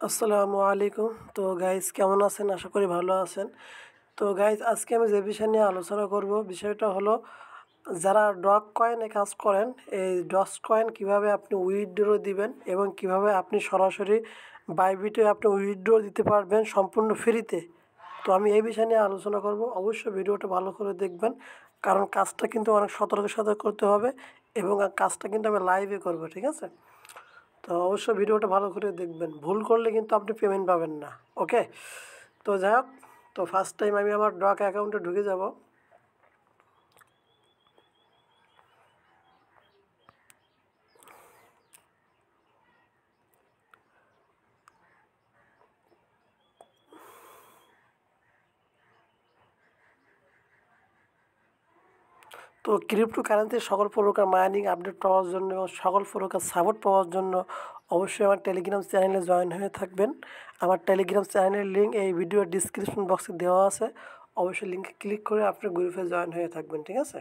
আসসালামু আলাইকুম। তো গাইস কেমন আছেন? আশা করি ভালো আছেন। তো গাইস আজকে আমি যে বিষয় নিয়ে আলোচনা করব, বিষয়টা হলো যারা ডগ কয়েনে কাজ করেন, এই ডজ কয়েন কিভাবে আপনি উইথড্র দিবেন এবং কিভাবে আপনি সরাসরি বাইবিটে আপনি উইথড্র দিতে পারবেন সম্পূর্ণ ফ্রিতে। তো আমি এই বিষয় নিয়ে আলোচনা করব। অবশ্যই ভিডিওটা ভালো করে দেখবেন, কারণ কাজটা কিন্তু অনেক সতর্কের সাথে করতে হবে এবং কাজটা কিন্তু আমি লাইভে করব, ঠিক আছে? তো অবশ্যই ভিডিওটা ভালো করে দেখবেন, ভুল করলে কিন্তু আপনি পেমেন্ট পাবেন না। ওকে, তো যাই হোক, তো ফার্স্ট টাইম আমি আমার ডক অ্যাকাউন্টে ঢুকে যাব। তো ক্রিপ্টো কারেন্সির সকল প্রকার মাইনিং আপডেট পাওয়ার জন্য এবং সকল প্রকার সাপোর্ট পাওয়ার জন্য অবশ্যই আমার টেলিগ্রাম চ্যানেলে জয়েন হয়ে থাকবেন। আমার টেলিগ্রাম চ্যানেলের লিঙ্ক এই ভিডিওর ডিসক্রিপশন বক্সে দেওয়া আছে। অবশ্যই লিঙ্কে ক্লিক করে আপনি গ্রুপে জয়েন হয়ে থাকবেন, ঠিক আছে?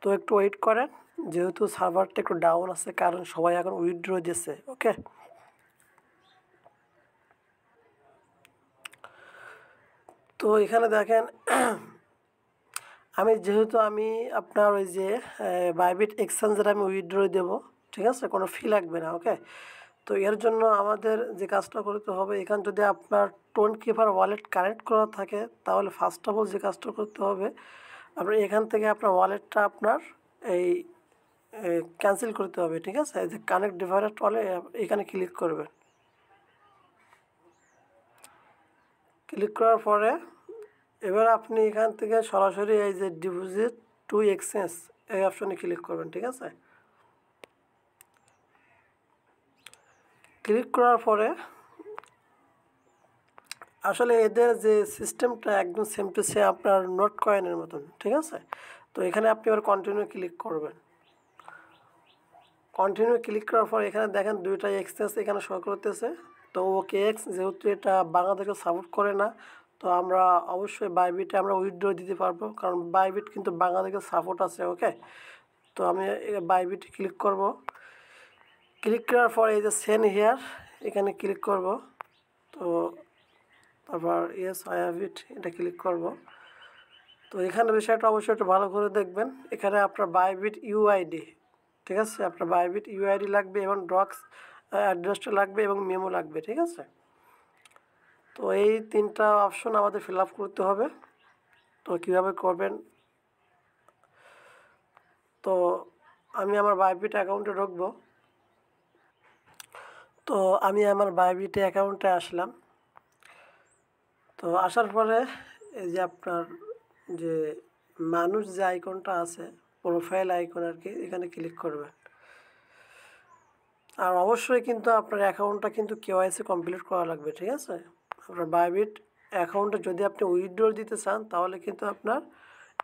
তো একটু ওয়েট করেন, যেহেতু সার্ভারটা একটু ডাউন আছে, কারণ সবাই এখন উইথড্র দিচ্ছে। ওকে, তো এখানে দেখেন যেহেতু আমি আপনার ওই যে বাইবিট এক্সচেঞ্জের আমি উইথড্র দেব, ঠিক আছে? কোনো ফি লাগবে না। ওকে, তো এর জন্য আমাদের যে কাজটা করতে হবে, এখানে যদি আপনার টোন কিপার ওয়ালেট কানেক্ট করা থাকে, তাহলে ফার্স্ট অফ অল যে কাজটা করতে হবে, আপনার এখান থেকে আপনার ওয়ালেটটা আপনার এই ক্যান্সেল করতে হবে, ঠিক আছে? এই যে কানেক্ট ডিভাইস ওয়ালেট, এখানে ক্লিক করবেন। ক্লিক করার পরে এবার আপনি এখান থেকে সরাসরি এই যে ডিপোজিট টু এক্সচেঞ্জ এই অপশনে ক্লিক করবেন, ঠিক আছে? ক্লিক করার পরে আসলে এদের যে সিস্টেমটা একদম সেম টু সেম আপনার নোট কয়েনের মতন, ঠিক আছে? তো এখানে আপনি এবার কন্টিনিউ ক্লিক করবেন। কন্টিনিউ ক্লিক করার পর এখানে দেখেন দুইটা এক্সচেঞ্জ এখানে শো করতেছে। তো ওকে এক্স যেহেতু এটা বাংলাদেশকে সাপোর্ট করে না, তো আমরা অবশ্যই বাইবিটে আমরা উইথড্র দিতে পারবো, কারণ বাইবিট কিন্তু বাংলাদেশের সাপোর্ট আছে। ওকে, তো আমি বাইবিটে ক্লিক করব। ক্লিক করার পর এই যে সেন্ড হিয়ার এখানে ক্লিক করব। তো তারপর ইয়েস আই হ্যাভ ইট এটা ক্লিক করব। তো এখানে বিষয়টা অবশ্যই একটু ভালো করে দেখবেন। এখানে আপনার বাইবিট ইউআইডি, ঠিক আছে? আপনার বাইবিট ইউআইডি লাগবে এবং ডক্স অ্যাড্রেসটা লাগবে এবং মেমো লাগবে, ঠিক আছে? তো এই তিনটা অপশন আমাদের ফিল আপ করতে হবে। তো কীভাবে করবেন, তো আমি আমার বাইবিট অ্যাকাউন্টে ঢুকবো। তো আমি আমার বাইবিট অ্যাকাউন্টে আসলাম। তো আসার পরে এই যে আপনার যে মানুষ যে আইকনটা আছে, প্রোফাইল আইকন আর কি, এখানে ক্লিক করবেন। আর অবশ্যই কিন্তু আপনার অ্যাকাউন্টটা কিন্তু কেওয়াইসি কমপ্লিট করা লাগবে, ঠিক আছে? আপনার বাইবিট অ্যাকাউন্টে যদি আপনি উইথড্র দিতে চান, তাহলে কিন্তু আপনার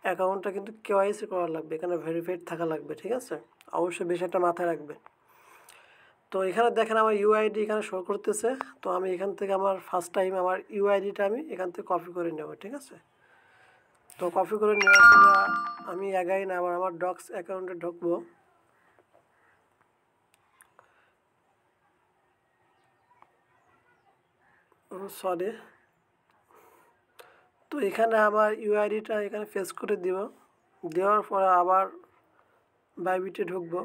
অ্যাকাউন্টটা কিন্তু কেওয়াইসি করা লাগবে, এখানে ভেরিফাইড থাকা লাগবে, ঠিক আছে? অবশ্যই বিষয়টা মাথায় রাখবেন। তো এখানে দেখেন আমার ইউআইডি এখানে শো করতেছে। তো আমি এখান থেকে আমার ফার্স্ট টাইম আমার ইউআইডিটা আমি এখান থেকে কপি করে নেব, ঠিক আছে? তো কপি করে নেওয়ার পরে আমি অ্যাগাইন আবার আমার ডক্স অ্যাকাউন্টে ঢুকবো। সরি, তো এখানে আমার ইউআইডিটা এখানে পেস্ট করে দিব। দেওয়ার পরে আবার বাইবিটে ঢুকবো।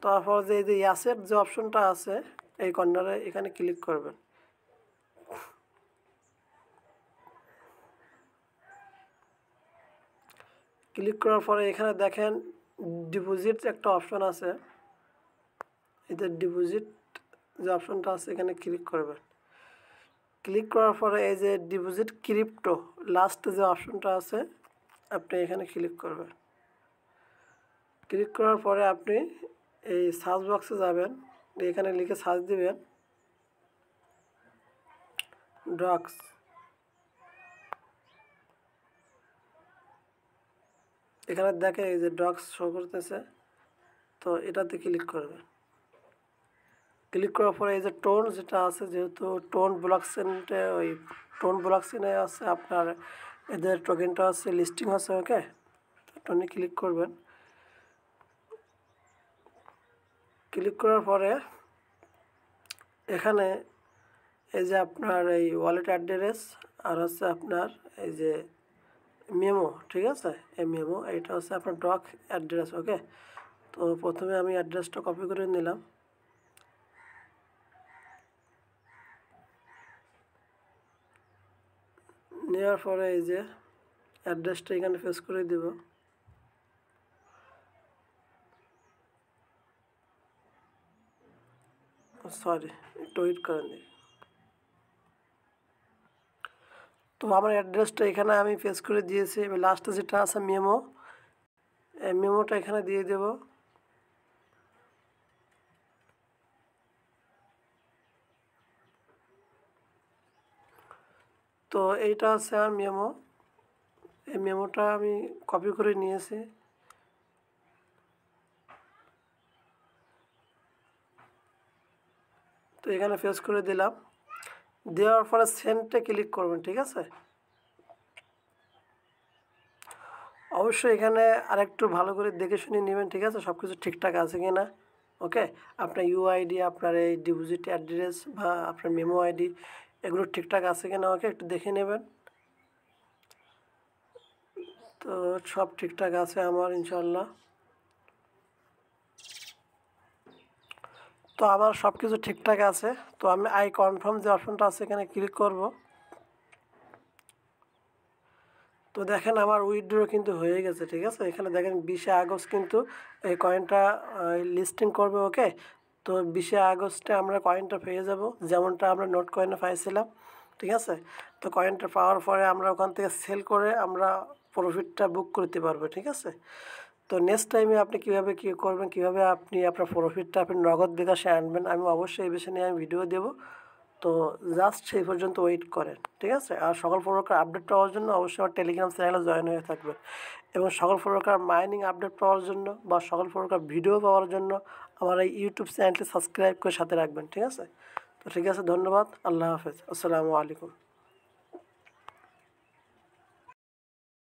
তারপর যে এই যে ইয়াসের যে অপশনটা আছে এই কর্নারে, এখানে ক্লিক করবেন। ক্লিক করার পরে এখানে দেখেন ডিপোজিট একটা অপশন আছে। এদের ডিপোজিট যে অপশনটা আছে এখানে ক্লিক করবেন। ক্লিক করার পরে এই যে ডিপোজিট ক্রিপ্টো লাস্ট যে অপশনটা আছে, আপনি এখানে ক্লিক করবেন। ক্লিক করার পরে আপনি এই সার্চ বক্সে যাবেন, এখানে লিখে সার্চ দিবেন ডক্স। এখানে দেখে এই যে ডক্স শো করতেছে, তো এটাতে ক্লিক করবেন। ক্লিক করার পরে এই যে টোন যেটা আছে, যেহেতু টোন ব্লকচেনে ওই টোন ব্লকচেনে আছে আপনার এদের টোকেনটা আছে, লিস্টিং আছে। ওকে, টোনে ক্লিক করবেন। ক্লিক করার পরে এখানে এই যে আপনার এই ওয়ালেট অ্যাড্রেস আর হচ্ছে আপনার এই যে মেমো, ঠিক আছে, এই মেমো এইটা হচ্ছে আপনার ডক অ্যাড্রেস। ওকে, তো প্রথমে আমি অ্যাড্রেসটা কপি করে নিলাম। নেওয়ার পরে এই যে অ্যাড্রেসটা এখানে পেস্ট করে দেব। সরি, একটু ওয়েট করেন দিই। তো আমার অ্যাড্রেসটা এখানে আমি পেস্ট করে দিয়েছি। এবার লাস্টে যেটা আছে মেমো, এই মেমোটা এখানে দিয়ে দেব। তো এইটা হচ্ছে আমার মেমো, এই মেমোটা আমি কপি করে নিয়েছি। তো এখানে পেস্ট করে দিলাম। দেওয়ার পরে সেন্ডে ক্লিক করবেন, ঠিক আছে। অবশ্যই এখানে আরেকটু ভালো করে দেখে শুনে নেবেন, ঠিক আছে, সব কিছু ঠিকঠাক আছে কি না। ওকে, আপনার ইউআইডি, আপনার এই ডিপোজিট অ্যাড্রেস বা আপনার মেমো আইডি এগুলো ঠিকঠাক আছে কি না, ওকে একটু দেখে নেবেন। তো সব ঠিকঠাক আছে আমার ইনশাল্লাহ। তো আমার সব কিছু ঠিকঠাক আছে। তো আমি আই কনফার্ম যে অপশনটা আছে এখানে ক্লিক করব। তো দেখেন আমার উইথড্র কিন্তু হয়ে গেছে, ঠিক আছে। এখানে দেখেন 20 আগস্ট কিন্তু এই কয়েনটা লিস্টিং করবে। ওকে, তো 20 আগস্টে আমরা কয়েনটা পেয়ে যাব, যেমনটা আমরা নোট কয়েনে পাইছিলাম, ঠিক আছে। তো কয়েনটা পাওয়ার পরে আমরা ওখান থেকে সেল করে আমরা প্রফিটটা বুক করতে পারবো, ঠিক আছে। তো নেক্সট টাইমে আপনি কীভাবে কী করবেন, কীভাবে আপনি আপনার প্রফিটটা আপনি নগদ বিকাশে আনবেন, আমি অবশ্যই এই বিষয়ে নিয়ে আমি ভিডিও দেবো। তো জাস্ট সেই পর্যন্ত ওয়েট করেন, ঠিক আছে। আর সকল প্রকার আপডেট পাওয়ার জন্য অবশ্যই আমার টেলিগ্রাম চ্যানেলে জয়েন হয়ে থাকবেন, এবং সকল প্রকার মাইনিং আপডেট পাওয়ার জন্য বা সকল প্রকার ভিডিও পাওয়ার জন্য আমার এই ইউটিউব চ্যানেলটি সাবস্ক্রাইব করে সাথে রাখবেন, ঠিক আছে। তো ঠিক আছে, ধন্যবাদ, আল্লাহ হাফেজ, আসসালামু আলাইকুম।